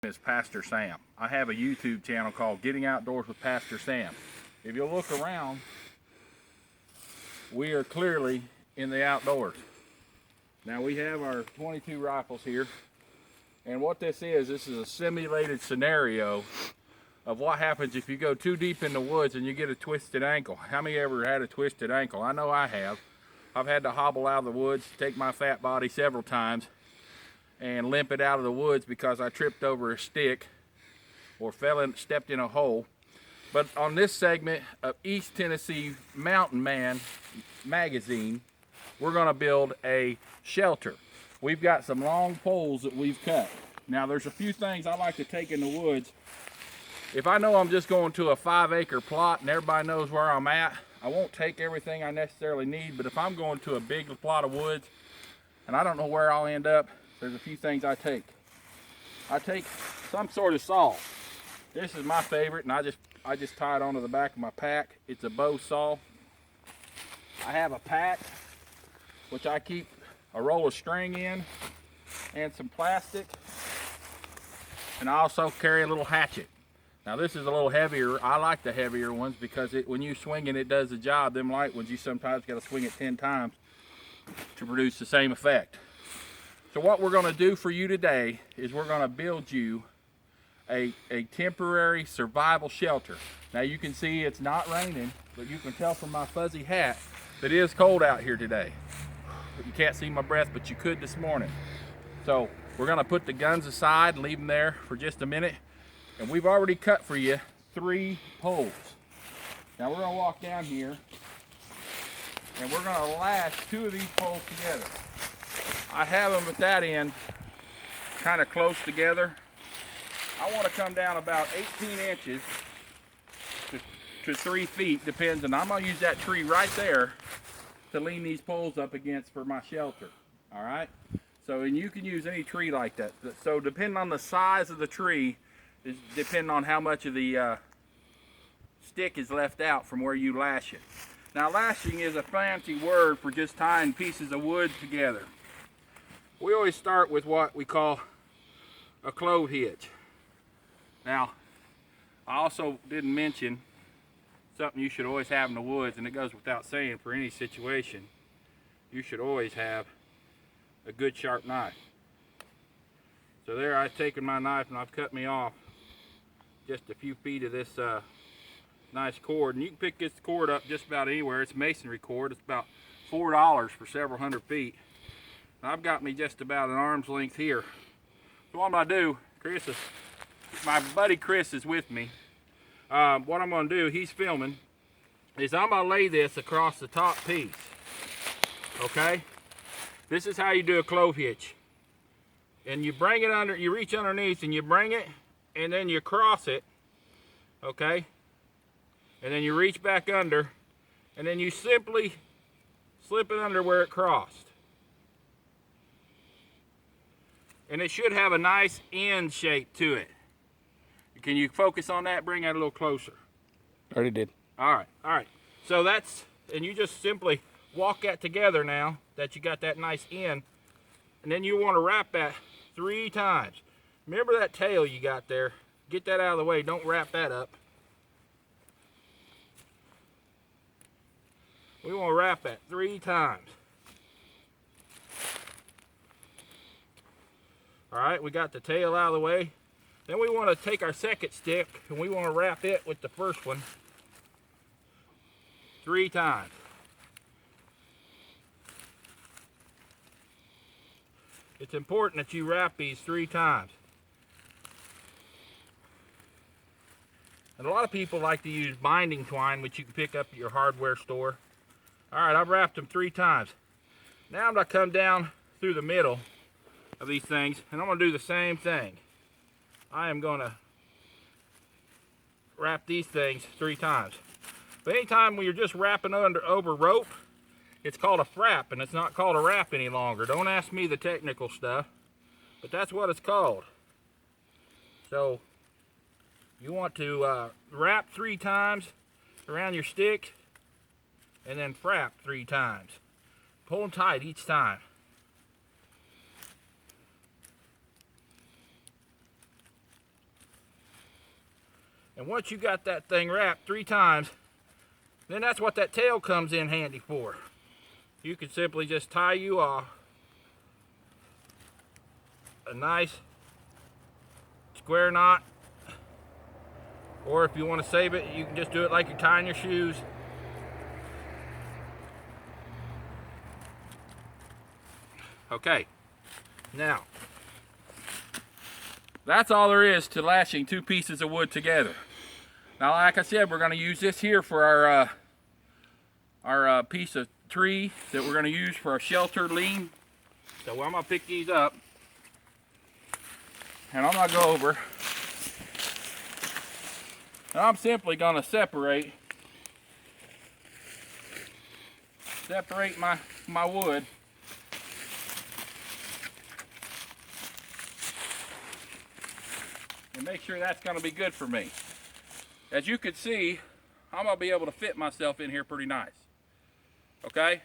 Is Pastor Sam. I have a YouTube channel called Getting Outdoors with Pastor Sam. If you look around, we are clearly in the outdoors. Now we have our 22 rifles here, and what this is a simulated scenario of what happens if you go too deep in the woods and you get a twisted ankle. How many ever had a twisted ankle? I know I have. I've had to hobble out of the woods, take my fat body several times, and limp it out of the woods because I tripped over a stick or stepped in a hole. But on this segment of East Tennessee Mountain Man magazine, we're gonna build a shelter. We've got some long poles that we've cut. Now there's a few things I like to take in the woods. If I know I'm just going to a 5-acre plot and everybody knows where I'm at, I won't take everything I necessarily need. But if I'm going to a big plot of woods and I don't know where I'll end up, there's a few things I take. I take some sort of saw. This is my favorite, and I just tie it onto the back of my pack. It's a bow saw. I have a pack, which I keep a roll of string in and some plastic. And I also carry a little hatchet. Now this is a little heavier. I like the heavier ones because when you swing it does the job. Them light ones, you sometimes got to swing it 10 times to produce the same effect. So what we're going to do for you today is we're going to build you a temporary survival shelter. Now you can see it's not raining, but you can tell from my fuzzy hat that it is cold out here today. You can't see my breath, but you could this morning. So we're going to put the guns aside and leave them there for just a minute. And we've already cut for you 3 poles. Now we're going to walk down here and we're going to lash 2 of these poles together. I have them at that end kind of close together. I want to come down about 18 inches to 3 feet, depends, and I'm going to use that tree right there to lean these poles up against for my shelter. All right? So, and you can use any tree like that. So depending on the size of the tree, is depending on how much of the stick is left out from where you lash it. Now lashing is a fancy word for just tying pieces of wood together. We always start with what we call a clove hitch. Now, I also didn't mention something you should always have in the woods, and it goes without saying for any situation. You should always have a good sharp knife. So there I've taken my knife and I've cut me off just a few feet of this nice cord. And you can pick this cord up just about anywhere. It's masonry cord. It's about $4 for several hundred feet. I've got me just about an arm's length here. So what I'm going to do, my buddy Chris is with me. What I'm going to do, he's filming, is I'm going to lay this across the top piece. Okay? This is how you do a clove hitch. And you bring it under, you reach underneath and you bring it, and then you cross it. Okay? And then you reach back under, and then you simply slip it under where it crossed. And it should have a nice end shape to it. Can you focus on that? Bring that a little closer. Already did. All right. So that's, and you just simply walk that together now that you got that nice end. And then you want to wrap that 3 times. Remember that tail you got there? Get that out of the way. Don't wrap that up. We want to wrap that 3 times. All right, we got the tail out of the way. Then we want to take our second stick and we want to wrap it with the first one 3 times. It's important that you wrap these 3 times. And a lot of people like to use binding twine, which you can pick up at your hardware store. All right, I've wrapped them 3 times. Now I'm going to come down through the middle of these things, and I'm going to do the same thing. I am going to wrap these things 3 times. But anytime when you're just wrapping over rope, it's called a frap, and it's not called a wrap any longer. Don't ask me the technical stuff, but that's what it's called. So you want to wrap 3 times around your stick, and then frap 3 times. Pull them tight each time. And once you got that thing wrapped 3 times, then that's what that tail comes in handy for. You can simply just tie you off a nice square knot, or if you want to save it, you can just do it like you're tying your shoes. Okay, now that's all there is to lashing 2 pieces of wood together. Now, like I said, we're going to use this here for our piece of tree that we're going to use for our shelter lean. So I'm going to pick these up, and I'm going to go over, and I'm simply going to separate my wood. And make sure that's going to be good for me. As you can see, I'm going to be able to fit myself in here pretty nice. Okay?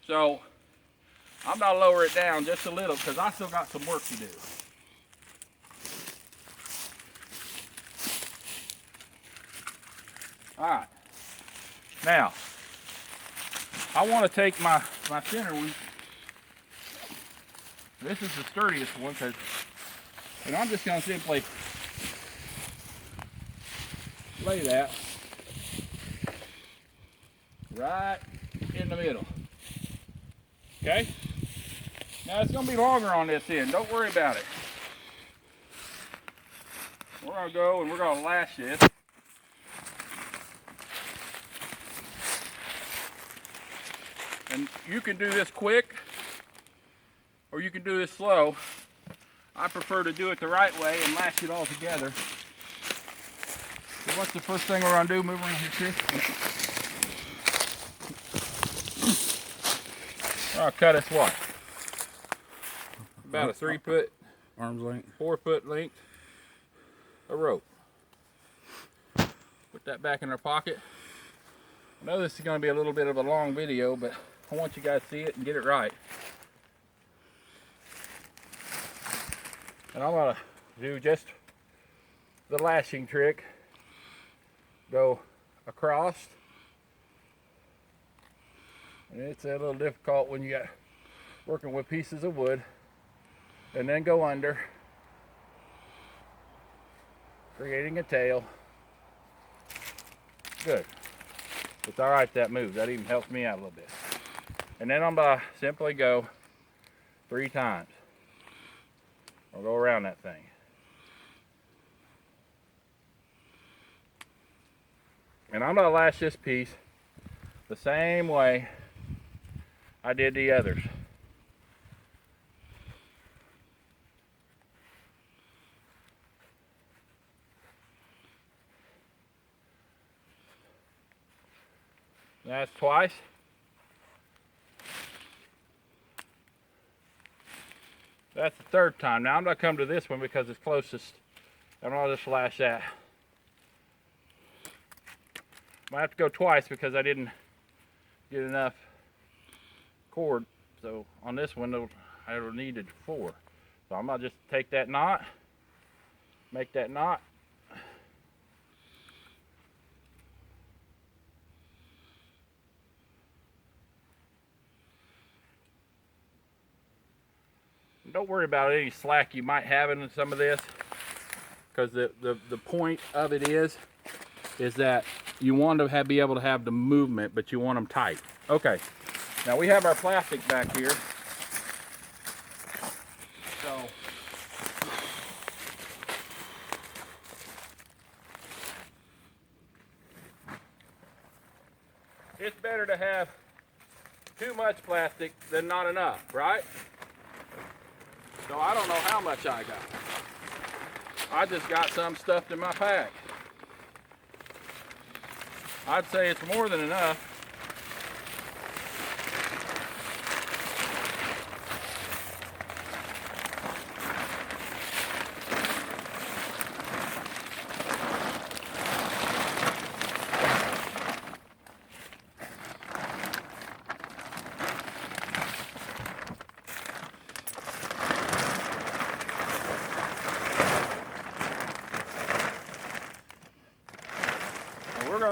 So, I'm going to lower it down just a little because I still got some work to do. Alright. Now, I want to take my center one. This is the sturdiest one, and I'm just going to simply lay that right in the middle. Okay? Now it's going to be longer on this end. Don't worry about it. We're going to go and we're going to lash this. And you can do this quick or you can do this slow. I prefer to do it the right way and lash it all together. So what's the first thing we're going to do? Move around here, Chris. I'll cut us what? About a 3-foot, arm's length, 4-foot length of rope. Put that back in our pocket. I know this is going to be a little bit of a long video, but I want you guys to see it and get it right. And I'm going to do just the lashing trick. Go across. And it's a little difficult when you got working with pieces of wood. And then go under, creating a tail. Good. It's all right that moves. That even helps me out a little bit. And then I'm going to simply go 3 times. I'll go around that thing. And I'm going to lash this piece the same way I did the others. That's twice. That's the 3rd time. Now I'm going to come to this one because it's closest, and I'll just lash that. Might have to go twice because I didn't get enough cord. So on this one, I needed 4. So I'm going to just take that knot, make that knot. Don't worry about any slack you might have in some of this, because the point of it is that you want to be able to have the movement, but you want them tight. Okay, now we have our plastic back here. So it's better to have too much plastic than not enough, right? So I don't know how much I got. I just got some stuffed in my pack. I'd say it's more than enough.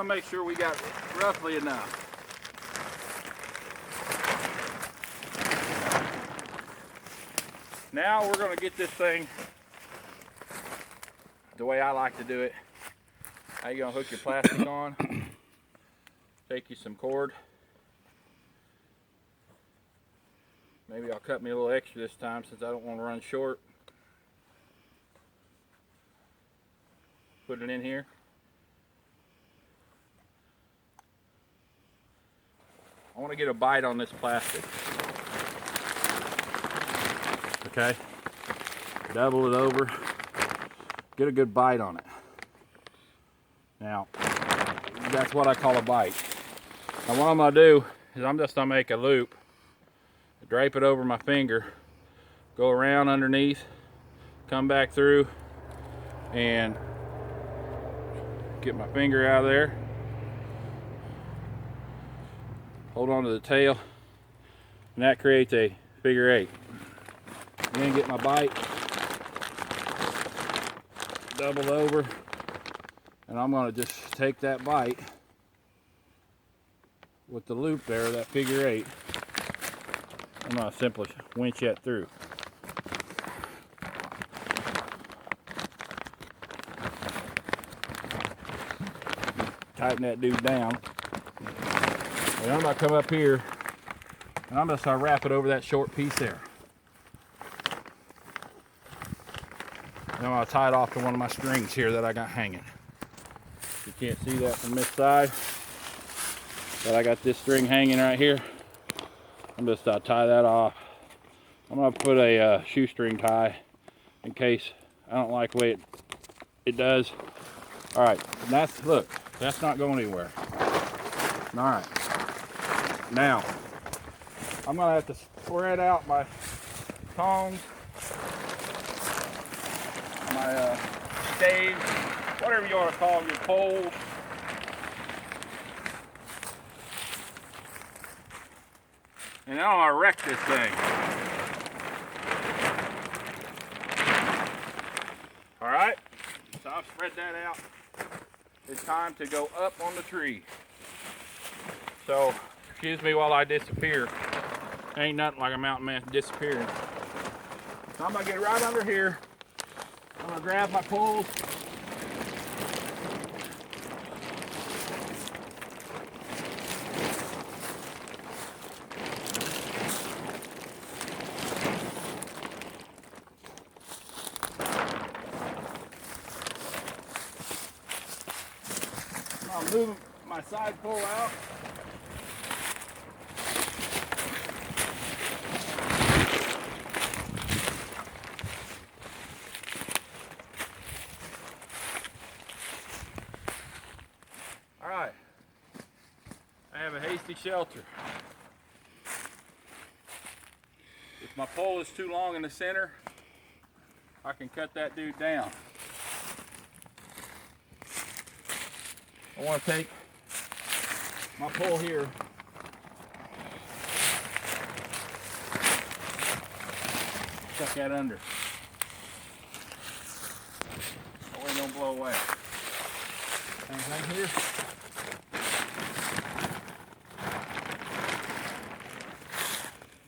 gonna make sure we got roughly enough. Now we're gonna get this thing the way I like to do it. How you gonna hook your plastic on? Take you some cord. Maybe I'll cut me a little extra this time since I don't want to run short. Put it in here. I want to get a bite on this plastic. Okay. Double it over. Get a good bite on it. Now, that's what I call a bite. Now what I'm going to do is I'm just going to make a loop, drape it over my finger, go around underneath, come back through, and get my finger out of there. Hold on to the tail, and that creates a figure 8. Then get my bite, double over, and I'm going to just take that bite with the loop there, that figure 8. I'm going to simply winch that through. Tighten that dude down. And I'm going to come up here and I'm going to start wrap it over that short piece there. And I'm going to tie it off to one of my strings here that I got hanging. You can't see that from this side, but I got this string hanging right here. I'm just tie that off. I'm going to put a shoestring tie in case I don't like the way it does. All right, and that's, look, that's not going anywhere. All right. Now, I'm going to have to spread out my tongs, my staves, whatever you want to call them, your poles. And now I'm going to wreck this thing. All right, so I've spread that out. It's time to go up on the tree. So, excuse me while I disappear. Ain't nothing like a mountain man disappearing. So I'm gonna get right under here. I'm gonna grab my poles. I'll move my side pole out. All right, I have a hasty shelter. If my pole is too long in the center, I can cut that dude down. I want to take my pole here, tuck that under. That way it don't blow away. Same thing here.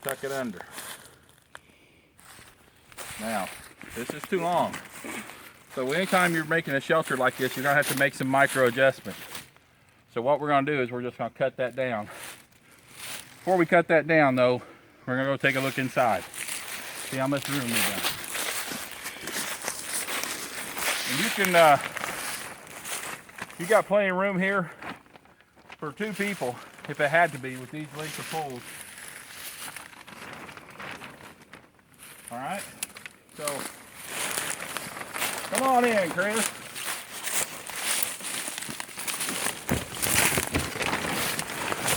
Tuck it under. Now, this is too long. So anytime you're making a shelter like this, you're going to have to make some micro adjustments. So what we're going to do is we're just going to cut that down. Before we cut that down though, we're going to go take a look inside. See how much room we got. And you can, you got plenty of room here for 2 people if it had to be with these lengths of poles. All right, so come on in, Chris.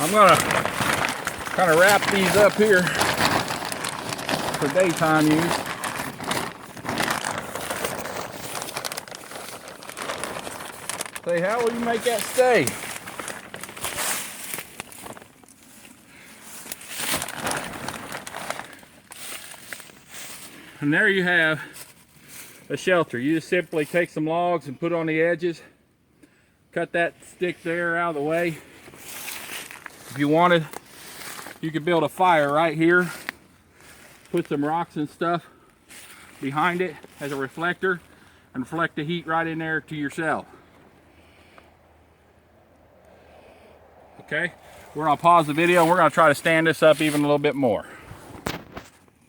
I'm gonna kind of wrap these up here for daytime use. Say, how will you make that stay? And there you have a shelter. You just simply take some logs and put on the edges, cut that stick there out of the way. If you wanted, you could build a fire right here, put some rocks and stuff behind it as a reflector, and reflect the heat right in there to yourself. Okay, we're gonna pause the video and we're gonna try to stand this up even a little bit more.